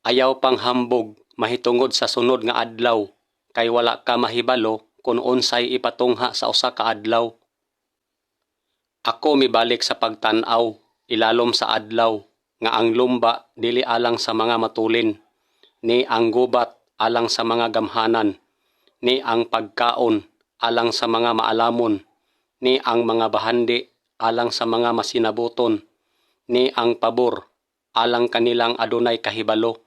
Ayaw pang hambog mahitungod sa sunod nga adlaw, kay wala ka mahibalo kung unsay ipatungha sa usa ka adlaw. Ako mibalik sa pagtan-aw, ilalom sa adlaw, nga ang lumba dili alang sa mga matulin, ni ang gubat alang sa mga gamhanan, ni ang pagkaon alang sa mga maalamon, ni ang mga bahandi alang sa mga masinabuton, ni ang pabor alang kanilang adunay kahibalo,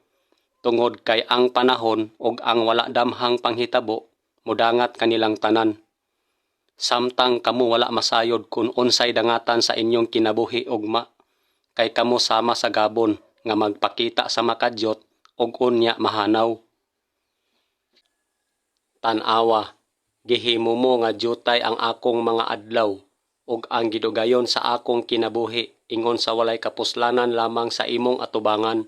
tungod kay ang panahon ug ang wala damhang panghitabo mudangat kanilang tanan. Samtang kamo wala masayod kung unsay dangatan sa inyong kinabuhi ugma, kay kamo sama sa gabon nga magpakita sa makadyot ug unya mahanaw. Tan-awa, gihimo mo nga jutay ang akong mga adlaw ug ang gidugayon sa akong kinabuhi ingon sa walay kapuslanan lamang sa imong atubangan.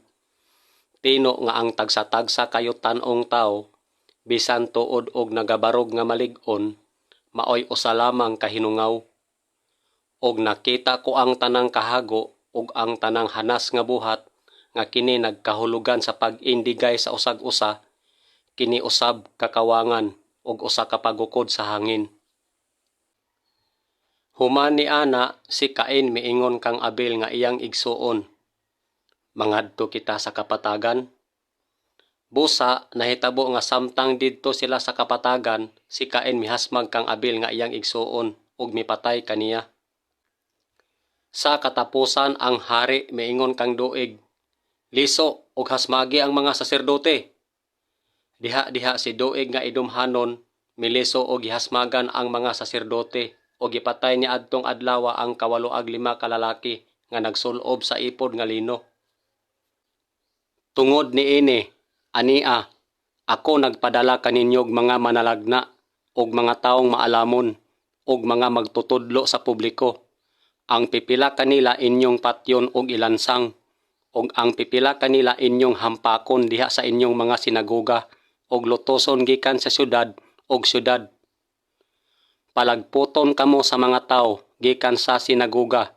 Tino nga ang tagsa-tagsa kayo tan-ong tao, bisan tuod og nagabarog nga malig-on, maoy usa lamang kahinungaw. Og nakita ko ang tanang kahago ug ang tanang hanas nga buhat nga kini nagkahulugan sa pag-indigay sa usag-usa, kini usab kakawangan ug usa ka pagukod sa hangin. Human ni ana si Cain miingon kang Abel nga iyang igsuon, mangadto kita sa kapatagan. Busa nahitabo nga samtang didto sila sa kapatagan, si Cain mihasmag kang Abel nga iyang igsuon ug mipatay kaniya. Sa katapusan ang hari miingon kang Doeg, liso ug hasmagi ang mga saserdote. Diha si Doeg nga idumhanon, miliso og gihasmagan ang mga saserdote o gipatay ni adtong adlaw ang 85 ka lalaki nga nagsulob sa ipod nga lino. Tungod niini, ania, ako nagpadala kaninyog mga manalagna og mga taong maalamon og mga magtutudlo sa publiko. Ang pipila kanila inyong patyon og ilansang, og ang pipila kanila inyong hampakon diha sa inyong mga sinagoga og lutoson gikan sa syudad og syudad. Palagputon kamo sa mga tawo gikan sa sinagoga,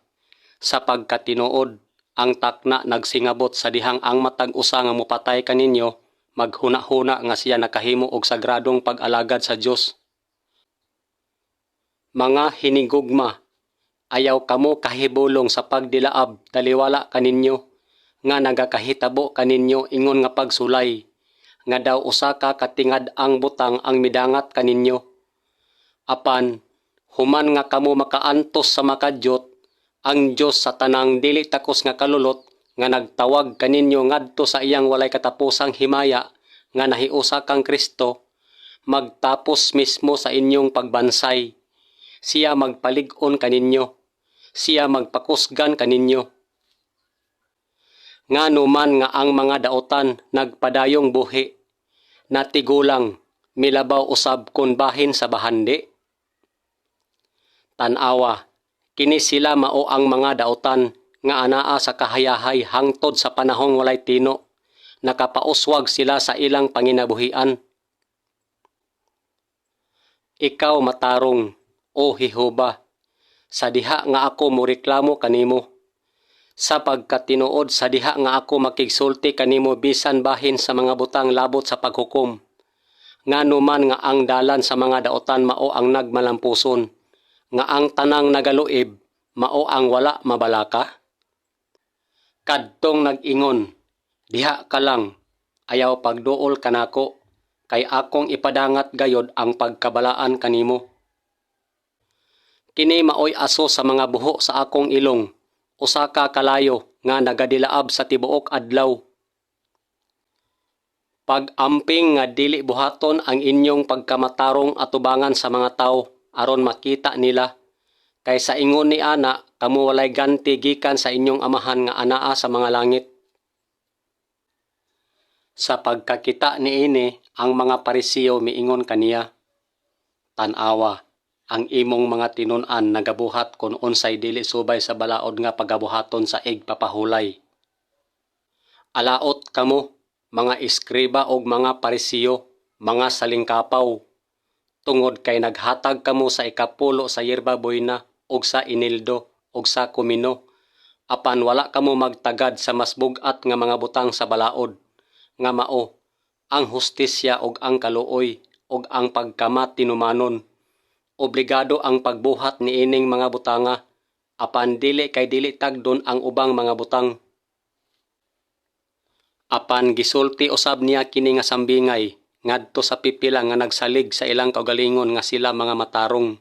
sa pagkatinuod ang takna nagsingabot sa dihang ang matag usa nga mopatay kaninyo, maghuna-huna nga siya nakahimo og sagradong pag-alagad sa Dios. Mga hinigugma, ayaw kamo kahibulong sa pagdilaab taliwala kaninyo, nga nagakahitabo kaninyo ingon nga pagsulay, nga daw usa ka katingad ang butang ang midangat kaninyo. Apan, human nga kamo makaantos sa makadyot, ang Dios sa tanang dili takos nga kalulot nga nagtawag kaninyo ngadto sa iyang walay katapusang himaya nga nahiusa kang Kristo, magtapos mismo sa inyong pagbansay. Siya magpalig-on kaninyo, siya magpakusgan kaninyo. Nganuman nga ang mga daotan nagpadayong buhi, natigulang milabaw usab kun bahin sa bahandi. Tan-awa, kini sila mao ang mga daotan nga anaa sa kahayahay hangtod sa panahong walay tino, nakapauswag sila sa ilang panginabuhian. Ikaw matarong, o Jehova, sa diha nga ako moreklamo kanimo, sa pagkatinuod sa diha nga ako makigsulti kanimo bisan bahin sa mga butang labot sa paghukom. Nganuman nga ang dalan sa mga daotan mao ang nagmalampuson, nga ang tanang nagaluib mao ang wala mabalaka. Kadtong nag-ingon, diha ka lang, ayaw pagduol kanako, kay akong ipadangat gayod ang pagkabalaan kanimo. Kini maoy aso sa mga buho sa akong ilong, usa ka kalayo nga nagadilaab sa tibuok adlaw. Pag-amping nga dili buhaton ang inyong pagkamatarong atubangan sa mga tao aron makita nila, kay sa ingon ni ana kamo walay ganti gikan sa inyong amahan nga anaa sa mga langit. Sa pagkakita niini ang mga Parisiyo miingon kaniya, tan-awa, ang imong mga tinun-an nagabuhat kung unsay dili subay sa balaod nga pagabuhaton sa igpapahulay. Alaot kamo, mga iskriba og mga Parisiyo, mga salingkapaw, tungod kay naghatag kamo sa ikapulo sa yerba buena og sa inildo og sa kumino, apan wala kamo magtagad sa mas bugat nga mga butang sa balaod, nga mao ang hustisya ug ang kaluoy ug ang pagkamat tinumanon. Obligado ang pagbuhat niining mga butanga apan dili kay dili tagdon ang ubang mga butang. Apan gisulti usab niya kini nga sambingay ngadto sa pipila nga nagsalig sa ilang kaugalingon nga sila mga matarong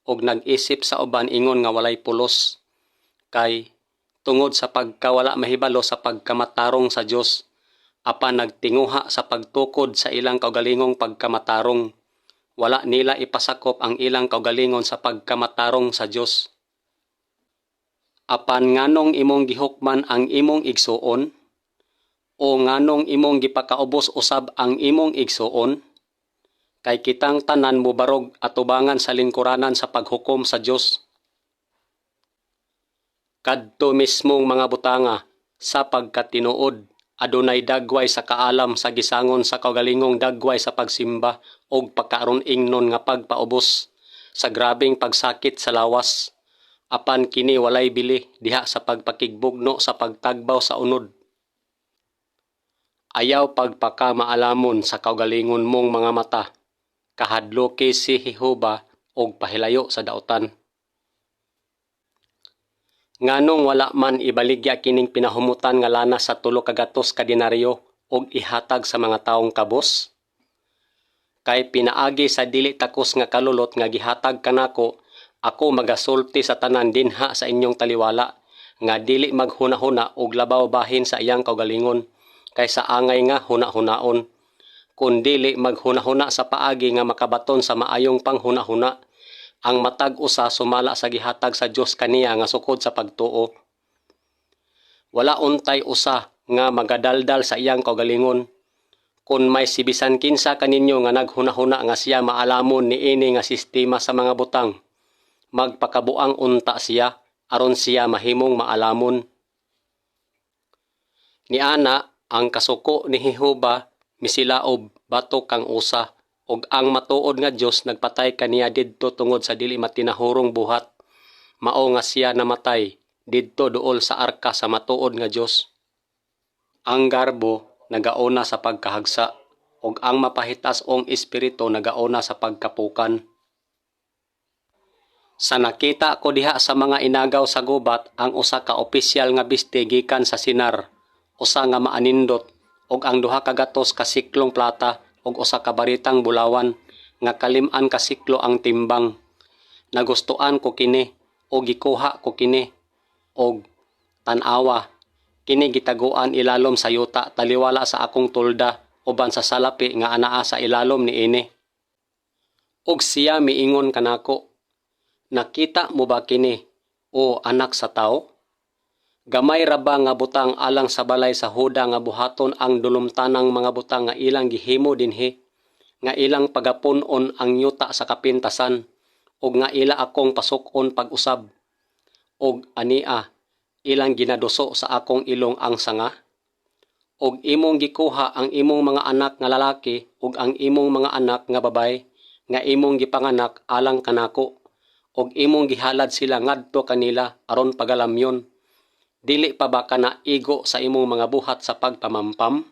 ug nag-isip sa uban ingon nga walay pulos. Kay tungod sa pagkawala mahibalo sa pagkamatarong sa Dios apan nagtinguha sa pagtukod sa ilang kaugalingong pagkamatarong. Wala nila ipasakop ang ilang kaugalingon sa pagkamatarong sa Dios. Apan nganong imong gihukman ang imong igsuon? O nganong imong gipakaubos usab ang imong igsuon? Kay kitang tanan mubarog atubangan sa lingkuranan sa paghukom sa Dios. Kadto mismong mga butanga sa pagkatinuod adunay dagway sa kaalam sa gisangon sa kaugalingong dagway sa pagsimba ug pagkaaron ingnon nga pagpaubos sa grabeng pagsakit sa lawas. Apan kini walay bili diha sa pagpakigbugno sa pagtagbaw sa unod. Ayaw pagpakamaalamon sa kaugalingon mong mga mata. Kahadloki si Jehova og pahilayo sa daotan. Nganong wala man ibaligya kining pinahumutan nga lana sa 3 ka gatos ka denaryo og ihatag sa mga taong kabos? Kay pinaagi sa dili takos nga kalulot nga gihatag kanako, ako magasulti sa tanan dinha sa inyong taliwala nga dili maghunahuna og labaw bahin sa iyang kaugalingon kaysa angay nga hunahunaon. Kun dili maghunahuna sa paagi nga makabaton sa maayong panghunahuna, ang matag usa sumala sa gihatag sa Dios kaniya nga sukod sa pagtuo. Wala untay usa nga magadaldal sa iyang kaugalingon. Kung may sibisan kinsa kaninyo nga naghunahuna nga siya maalamon niini nga sistema sa mga butang, magpakabuang unta siya aron siya mahimong maalamon. Niana ang kasuko ni Jehova misilaob batok kang usa. Og ang matuod nga Dios nagpatay kaniya didto tungod sa dili matinahurong buhat. Mao nga siya namatay didto duol sa arka sa matuod nga Dios. Ang garbo nagauna sa pagkahagsa og ang mapahitas-ong espiritu nagauna sa pagkapukan. Sa nakita ko diha sa mga inagaw sa gubat ang usa ka opisyal nga biste gikan sa Sinar, usa nga maanindot og ang 2 ka gatos ka siklong plata og usa ka baritang bulawan nga kalim-an ka siklo ang timbang. Nagustuhan ko kini o gikuha ko kini og tan-awa. Kini gitaguan ilalom sa yuta taliwala sa akong tulda uban sa salapi nga anaa sa ilalom niini. Og siya miingon kanako, nakita mo ba kini o anak sa tao? Gamay ra ba nga butang alang sa balay sa Huda nga buhaton ang dulumtanang mga butang nga ilang gihimo dinhi, nga ilang pagapun-on ang yuta sa kapintasan, ug nga ila akong pasukon pag-usab, ug ania ilang ginaduso sa akong ilong ang sanga? Og imong gikuha ang imong mga anak nga lalaki ug ang imong mga anak nga babay nga imong gipanganak alang kanako, og imong gihalad sila ngadto kanila aron pagalamyon. Dili pa ba kana igo sa imong mga buhat sa pagpamampam?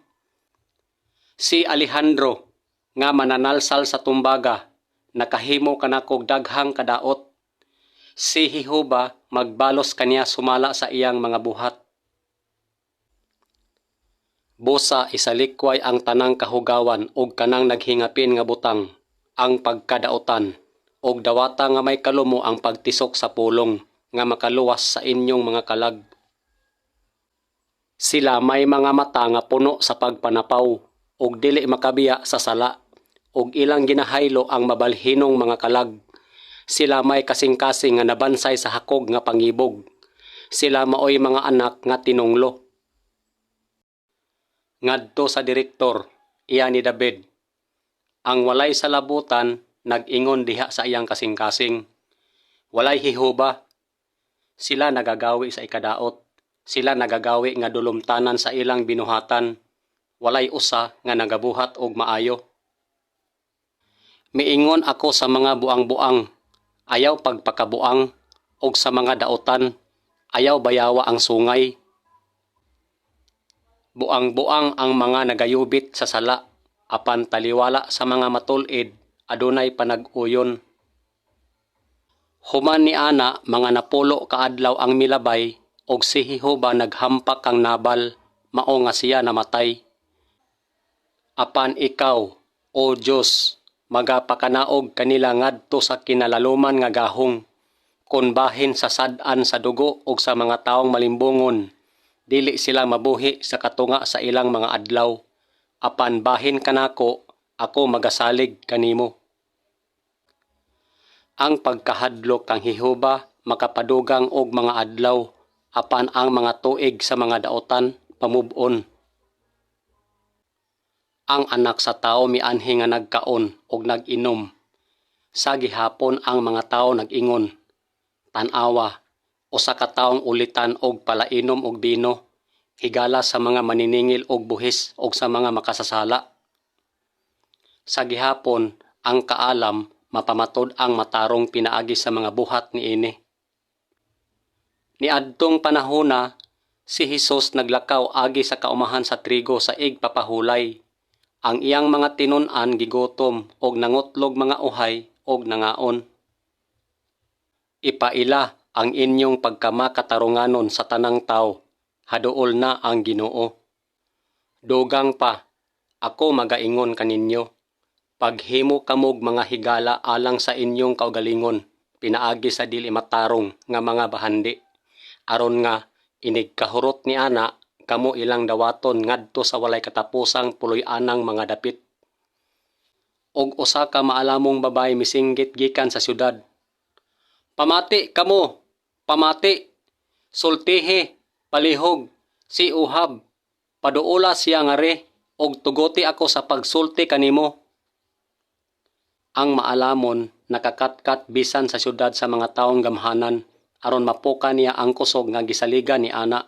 Si Alejandro nga mananalsal sa tumbaga nakahimo kanako daghang kadaot. Si Jehova magbalos kaniya sumala sa iyang mga buhat. Busa isalikway ang tanang kahugawan og kanang naghingapin nga butang, ang pagkadaotan, og dawata nga may kalumo ang pagtisok sa pulong nga makaluwas sa inyong mga kalag. Sila may mga mata nga puno sa pagpanapaw ug dili makabiya sa sala, ug ilang ginahaylo ang mabalhinong mga kalag. Sila may kasing-kasing nga nabansay sa hakog nga pangibog. Sila maoy mga anak nga tinunglo. Ngadto sa direktor, iya ni David, ang walay salabutan nag-ingon diha sa iyang kasing-kasing, walay Jehova. Sila nagagawi sa ikadaot. Sila nagagawi nga dulumtanan sa ilang binuhatan, walay usa nga nagabuhat og maayo. Miingon ako sa mga buang-buang, ayaw pagpakabuang, og sa mga daotan, ayaw bayawa ang sungay. Buang-buang ang mga nagayubit sa sala, apan taliwala sa mga matulid, adunay panag-uyon. Human ni ana mga napulo kaadlaw ang milabay, og si Jehova naghampak kang nabal, mao nga siya namatay. Apan ikaw, O Diyos, magapakanaog kanila ngadto sa kinalaluman nga gahong, kun bahin sa sad-an sa dugo ug sa mga taong malimbungon, dili sila mabuhi sa katunga sa ilang mga adlaw. Apan bahin kanako, ako magasalig kanimo. Ang pagkahadlok kang Jehova makapadugang og mga adlaw, apan ang mga tuig sa mga daotan pamubon. Ang anak sa tao mianhi nga nagkaon og nag-inom. Sa gihapon ang mga tao nag-ingon, tan-awa, usa ka taong ulitan og palainom og bino, higala sa mga maniningil og buhis og sa mga makasasala. Sa gihapon ang kaalam mapamatod ang matarong pinaagi sa mga buhat niini. Niadtong panahona, si Hesus naglakaw agi sa kaumahan sa trigo sa igpapahulay. Ang iyang mga tinun-an gigutom og nangutlog mga uhay og nangaon. Ipaila ang inyong pagkamakatarunganon sa tanang tawo, haduol na ang Ginoo. Dugang pa, ako magaingon kaninyo. Paghimo kamog mga higala alang sa inyong kaugalingon, pinaagi sa dili matarong nga mga bahandi, aron nga inigkahurot ni ana, kamo ilang dawaton ngadto sa walay katapusang puloy-anang mga dapit. Og usa ka maalamong babay misinggit gikan sa syudad. Pamati kamo, pamati, sultihe, palihog, si Uhab, paduola siya nga re, og tugoti ako sa pagsulti kanimo. Ang maalamon nakakatkat bisan sa syudad sa mga taong gamhanan, aron mapuka niya ang kusog nga gisaliga ni ana.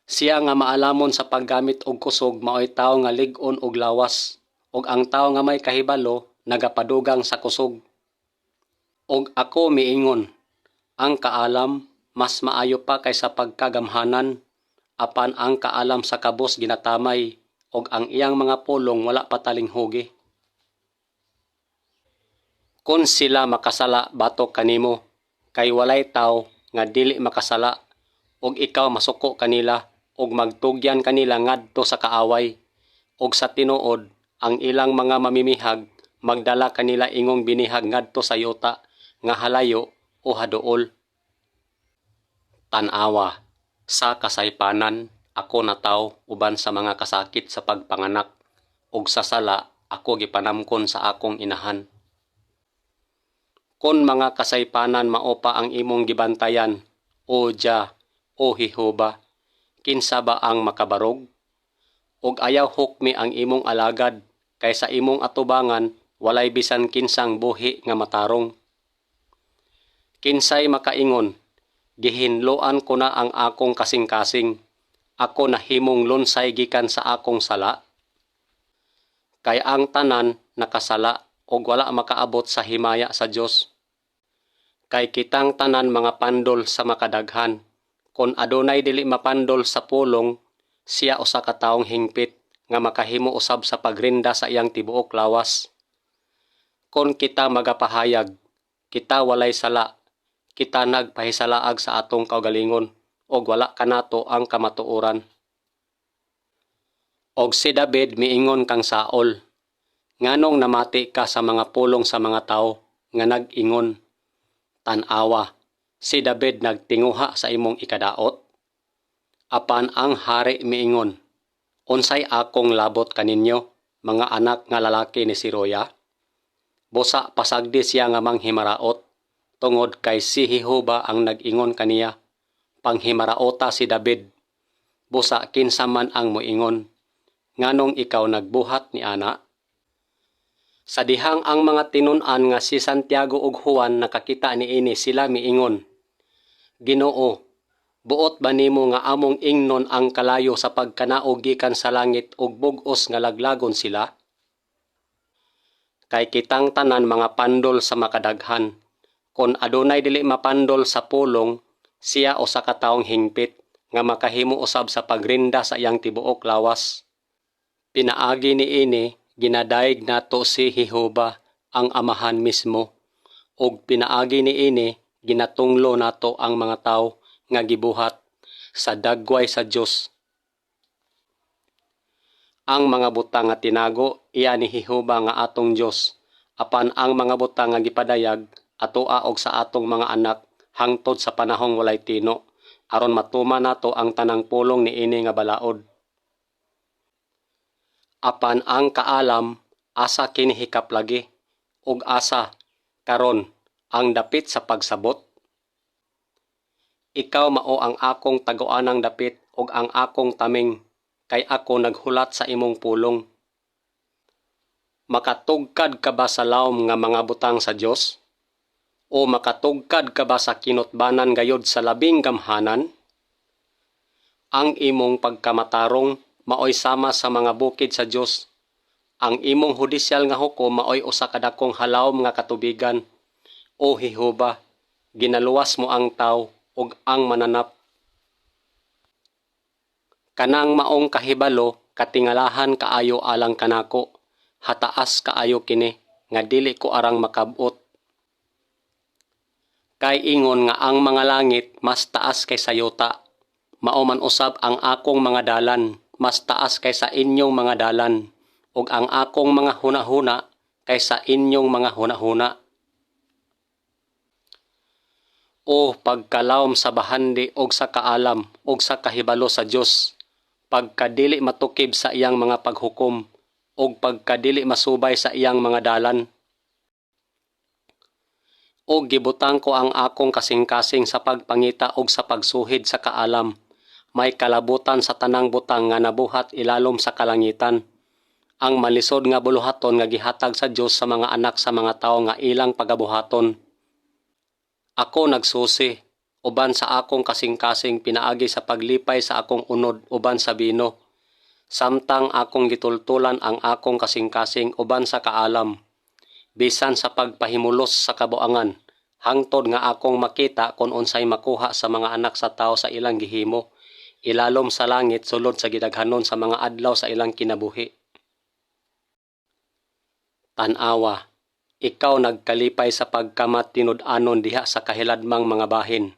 Siya nga maalamon sa paggamit og kusog maoy tawo nga lig-on og lawas, og ang tawo nga may kahibalo nagapadugang sa kusog. Og ako miingon, ang kaalam mas maayo pa kaysa pagkagamhanan, apan ang kaalam sa kabus ginatamay, og ang iyang mga pulong wala patalinghugi. Kung sila makasala batok kanimo, kay walay tawo nga dili makasala, og ikaw masuko kanila, og magtugyan kanila ngadto sa kaaway, og sa tinuod, ang ilang mga mamimihag, magdala kanila ingong binihag ngadto sa yuta, nga halayo o haduol. Tan-awa, sa kasaypanan, ako nataw uban sa mga kasakit sa pagpanganak, og sa sala, ako gipanamkon sa akong inahan. Kon mga kasaypanan maopa ang imong gibantayan, O Jah, O Jehova, kinsa ba ang makabarog? Og ayaw hukmi ang imong alagad, kaysa imong atubangan, walay bisan kinsang buhi nga matarong. Kinsay makaingon, gihinloan ko na ang akong kasing-kasing, ako nahimong lunsay gikan sa akong sala. Kay ang tanan nakasala, og wala makaabot sa himaya sa Dios. Kay kitang tanan mga pandol sa makadaghan, kon adunay dili mapandol sa pulong, siya usa ka taong hingpit nga makahimo usab sa pagrinda sa iyang tibuok lawas. Kon kita magapahayag, kita walay sala, kita nagpahisalaag sa atong kaugalingon, og wala kanato ang kamatuoran. Og si David miingon kang Saul, nganong namati ka sa mga pulong sa mga tao, nga nag-ingon, tan-awa, si David nagtinguha sa imong ikadaot? Apan ang hari miingon, unsay akong labot kaninyo, mga anak nga lalaki ni Siroya? Busa pasagdi siya nga manghimaraot, tungod kay si Jehova ang nag-ingon kaniya, panghimaraota si David. Busa kinsa man ang moingon, nganong ikaw nagbuhat ni ana? Sa dihang ang mga tinun-an nga si Santiago ug Juan nakakita niini, sila miingon, Ginoo, buot ba nimo nga among ingnon ang kalayo sa pagkanaog gikan sa langit ug bug-os nga laglagon sila? Kay kitang tanan mga pandol sa makadaghan, kon adunay dili mapandol sa pulong, siya usa ka taong hingpit, nga makahimo usab sa pagrinda sa iyang tibuok lawas. Pinaagi niini ginadaig nato si Jehova ang Amahan mismo, ug pinaagi niini ginatunglo nato ang mga tawo nga gibuhat sa dagway sa Dios. Ang mga butang nga tinago iya ni Jehova nga atong Dios, apan ang mga butang nga gipadayag atoa og sa atong mga anak hangtod sa panahong walay tino, aron matuman nato ang tanang pulong niini nga balaod. Apan ang kaalam asa kini hikaplagi, ug asa karon ang dapit sa pagsabot. Ikaw mao ang akong taguanang dapit ug ang akong taming, kay ako naghulat sa imong pulong. Makatugkad ka ba sa lawom nga mga butang sa Dios? O makatugkad ka ba sa kinutbanan gayod sa labing gamhanan? Ang imong pagkamatarong maoy sama sa mga bukid sa Dios. Ang imong hudisyal nga hukom maoy usa ka dakong halawom nga katubigan. O Jehova, ginaluwas mo ang tawo ug ang mananap. Kanang maong kahibalo katingalahan kaayo alang kanako, hataas kaayo kini nga dili ko arang makab-ot. Kay ingon nga ang mga langit mas taas kaysa yuta, mao man usab ang akong mga dalan mas taas kaysa inyong mga dalan, ug ang akong mga hunahuna kaysa inyong mga hunahuna. O pagkalawom sa bahandi og sa kaalam og sa kahibalo sa Dios, pagkadili matukib sa iyang mga paghukom og pagkadili masubay sa iyang mga dalan. O gibutang ko ang akong kasing-kasing sa pagpangita og sa pagsuhid sa kaalam, may kalabutan sa tanang butang nga nabuhat ilalom sa kalangitan. Ang malisod nga buluhaton nga gihatag sa Dios sa mga anak sa mga tawo nga ilang pagabuhaton. Ako nagsusi, uban sa akong kasing-kasing pinaagi sa paglipay sa akong unod uban sa bino. Samtang akong gitultulan ang akong kasing-kasing uban sa kaalam. Bisan sa pagpahimulos sa kabuangan, hangtod nga akong makita kung unsay makuha sa mga anak sa tao sa ilang gihimo, ilalom sa langit sulod sa gidaghanon sa mga adlaw sa ilang kinabuhi. Tan-awa, ikaw nagkalipay sa pagkamat tinud-anon diha sa kahiladmang mga bahin,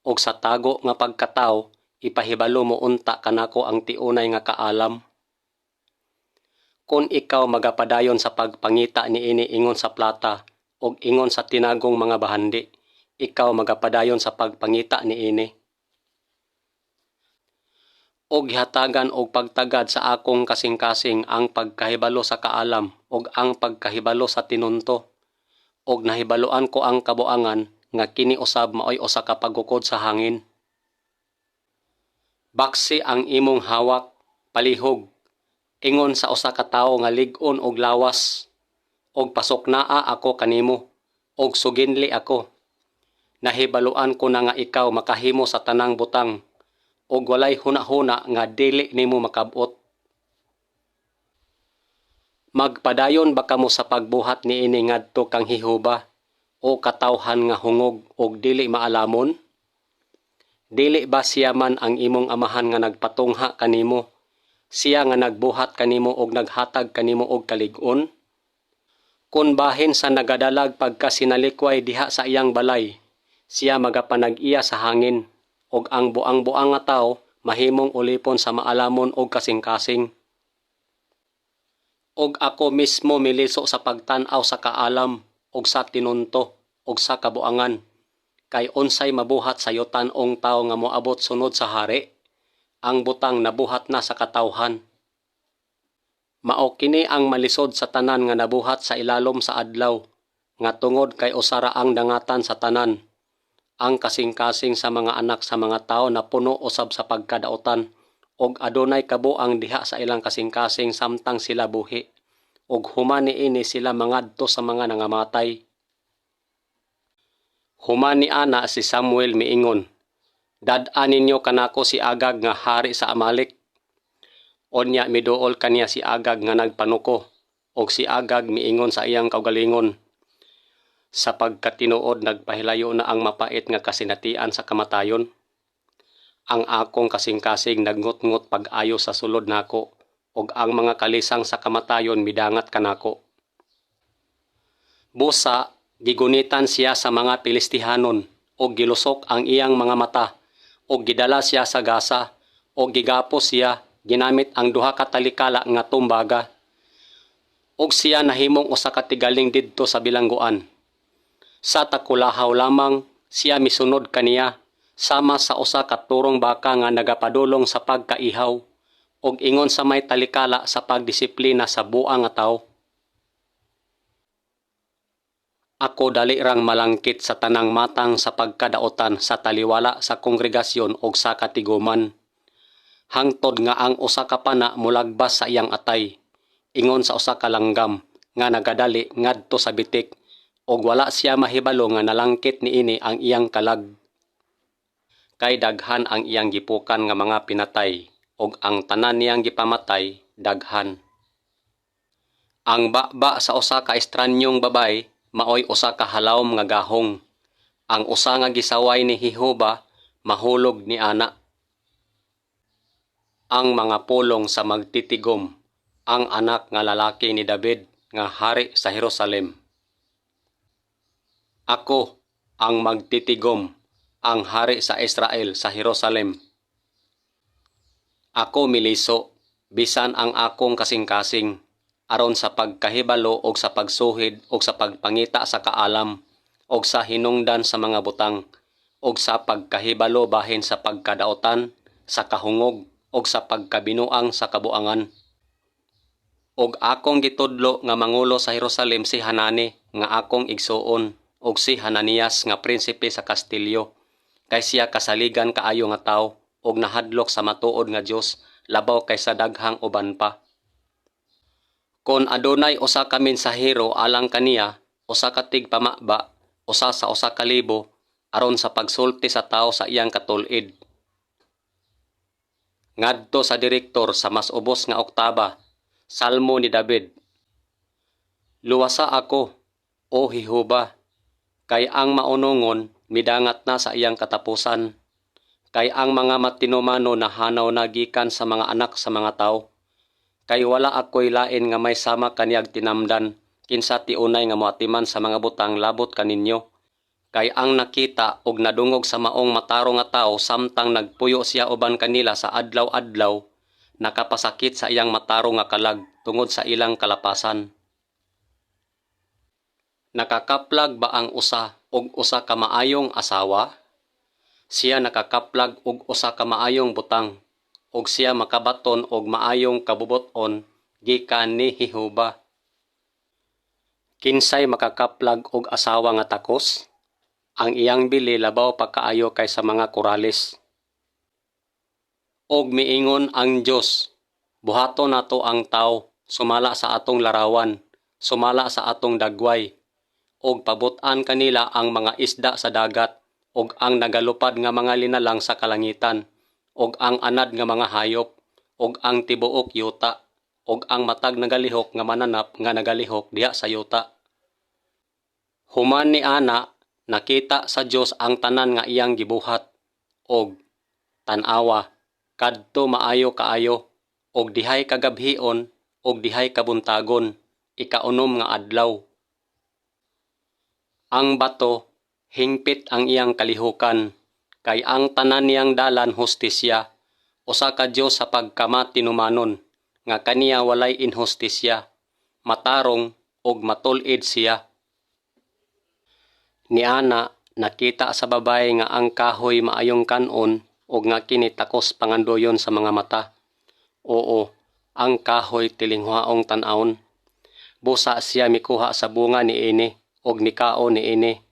ug sa tago nga pagkataw, ipahibalo mo unta kanako ang tiunay nga kaalam. Kung ikaw magapadayon sa pagpangita niini ingon sa plata ug ingon sa tinagong mga bahandi, ikaw magapadayon sa pagpangita niini. Og gihatagan og pagtagad sa akong kasing-kasing ang pagkahibalo sa kaalam ug ang pagkahibalo sa tinunto. Og nahibaloan ko ang kabuangan nga kini usab maoy usa ka pagukod sa hangin. Baksi ang imong hawak, palihog, ingon sa usa ka tawo nga lig-on og lawas, og pasoknaa ako kanimo, og suginli ako. Nahibaluan ko na nga ikaw makahimo sa tanang butang, og walay hunahuna nga dili nimo makab-ot. Magpadayon ba kamo sa pagbuhat niini ngadto kang Jehova, o katawhan nga hungog og dili maalamon? Dili ba siya man ang imong amahan nga nagpatungha kanimo? Siya nga nagbuhat kanimo og naghatag kanimo og kalig-on? Kun bahin sa nagadalag pagka sinalikway diha sa iyang balay, siya magapanag-iya sa hangin, og ang buang-buang nga tawo mahimong ulipon sa maalamon og kasing-kasing. Og ako mismo miliso sa pagtan-aw sa kaalam og sa tinunto og sa kabuangan, kay unsay mabuhat sa yutan-ong tawo nga moabot sunod sa hari, ang butang nabuhat na sa katawhan. Mao kini ang malisod sa tanan nga nabuhat sa ilalom sa adlaw, nga tungod kay usara ang dangatan sa tanan. Ang kasing-kasing sa mga anak sa mga tawo na puno usab sa pagkadautan, og adunay kabuang diha sa ilang kasing-kasing samtang sila buhi, og human niini sila mangadto sa mga nangamatay. Human ni ana si Samuel miingon, "Dad-an ninyo kanako si Agag nga hari sa Amalek." Onya miduol kaniya si Agag nga nagpanuko, og si Agag miingon sa iyang kaugalingon, "Sa pagkatinuod nagpahilayo na ang mapait nga kasinatian sa kamatayon." Ang akong kasing-kasing nagngot-ngot pag-ayo sa sulod nako, ug ang mga kalisang sa kamatayon midangat kanako. Busa, gigunitan siya sa mga Pilistihanon, ug gilusok ang iyang mga mata, ug gidala siya sa Gaza, ug gigapos siya ginamit ang duha ka talikala nga tumbaga, ug siya nahimong usa ka tigaling didto sa bilangguan. Sa takulahaw lamang siya misunod kaniya, sama sa usa ka turong baka nga nagapadulong sa pagkaihaw, ug ingon sa may talikala sa pagdisiplina sa buang nga tawo. Ako dali rang malangkit sa tanang matang sa pagkadaotan sa taliwala sa kongregasyon ug sa katiguman. Hangtod nga ang usa ka pana mulagbas sa iyang atay, ingon sa usa ka langgam nga nagadali ngadto sa bitik, ug wala siya mahibalo nga nalangkit niini ang iyang kalag. Kay daghan ang iyang gipukan nga mga pinatay, ug ang tanan niyang gipamatay daghan. Ang baba sa usa ka estranyong babay maoy usa ka halawom nga gahong. Ang usa nga gisaway ni Jehova mahulog ni ana. Ang mga pulong sa magtitigom, ang anak nga lalaki ni David nga hari sa Jerusalem. Ako ang magtitigom, ang hari sa Israel sa Jerusalem. Ako miliso, bisan ang akong kasing-kasing, aron sa pagkahibalo og sa pagsuhid og sa pagpangita sa kaalam og sa hinungdan sa mga butang og sa pagkahibalo bahin sa pagkadaotan, sa kahungog og sa pagkabinuang sa kabuangan. Og akong gitudlo nga mangulo sa Jerusalem si Hanani nga akong igsuon og si Hananias nga prinsipe sa Kastilyo, kay siya kasaligan kaayo nga tawo og nahadlok sa matuod nga Dios labaw kaysa daghang uban pa. Kon adunay usa ka mensahero alang kaniya, usa ka tigpamaba, usa sa 1,000 aron sa pagsulti sa tawo sa iyang katul-id. Ngadto sa direktor sa mas ubos nga oktaba, Salmo ni David. Luwasa ako, O Jehova, kay ang maunongon midangat na sa iyang katapusan, kay ang mga matinumano nahanaw na gikan sa mga anak sa mga tawo. Kay wala ako'y lain nga may sama kaniyag tinamdan, kinsa tiunay nga moatiman sa mga butang labot kaninyo. Kay ang nakita og nadungog sa maong mataro nga tawo samtang nagpuyo siya uban kanila sa adlaw-adlaw, nakapasakit sa iyang mataro nga kalag tungod sa ilang kalapasan. Nakakaplag ba ang usa og usa ka maayong asawa? Siya nakakaplag og usa ka maayong butang, og siya makabaton og maayong kabubuton gikan ni Jehova. Kinsay makakaplag og asawa nga takos? Ang iyang bili labaw pagkaayo kaysa mga korales. Og miingon ang Dios, buhaton nato ang tawo, sumala sa atong larawan, sumala sa atong dagway, og pabut-an kanila ang mga isda sa dagat, og ang nagalupad nga mga linalang sa kalangitan, og ang anad nga mga hayop, og ang tibuok yuta, og ang matag nagalihok nga mananap nga nagalihok diha sa yuta. Human ni ana, nakita sa Dios ang tanan nga iyang gibuhat, og tan-awa, kadto maayo kaayo, og dihay kagabhion, og dihay kabuntagon, ikaunom nga adlaw. Ang bato, hingpit ang iyang kalihukan, kay ang tanan niyang dalan hustisya, usa ka Dios sa pagkamatinumanon, nga kaniya walay inhustisya, matarong og matul-id siya. Ni ana, nakita sa babae nga ang kahoy maayong kanon og nga kini takos pangandoyon sa mga mata. Oo, ang kahoy tilinghuaong tan-awon. Busa siya mikuha sa bunga niini og nikaon niini.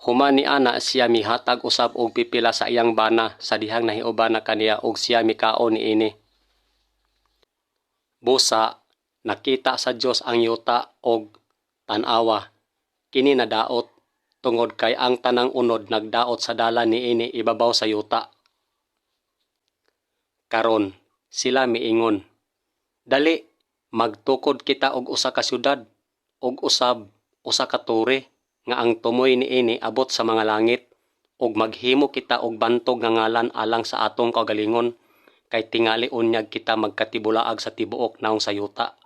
Human ni ana siya mihatag usab og pipila sa iyang bana sa dihang nahiuban na kaniya og siya mikaon niini. Busa, nakita sa Dios ang yuta og tan-awa, kini nadaot, tungod kay ang tanang unod nagdaot sa dalan niini ibabaw sa yuta. Karon, sila miingon, dali, magtukod kita og usa ka syudad, og usab, usa ka tore, nga ang tumoy niini abot sa mga langit, ug maghimo kita og bantog nga ngalan alang sa atong kaugalingon, kay tingali unyag kita magkatibulaag sa tibuok naong sayuta.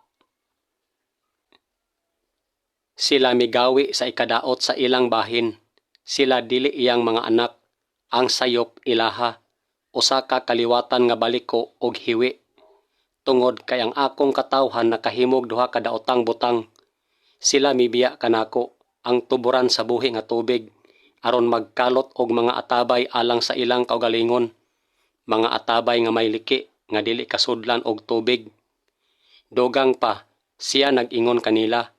Sila migawi sa ikadaot sa ilang bahin. Sila dili iyang mga anak. Ang sayop ilaha, usa ka kaliwatan nga baliko og hiwi. Tungod kay ang akong katawhan nakahimog duha ka daotang butang. Sila mibiya kanako ang tuburan sa buhi nga tubig aron magkalot og mga atabay alang sa ilang kaugalingon, mga atabay nga may liki nga dili kasudlan og tubig. Dogang pa siya nag-ingon kanila,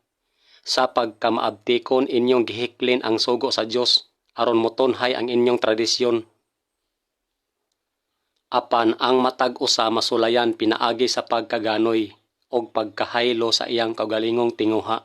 sa pagkamaabtikon inyong gihiklin ang sugo sa Dios aron motunhay ang inyong tradisyon. Apan ang matag usa masulayan pinaagi sa pagkaganoy og pagkahaylo sa iyang kaugalingong tinguha.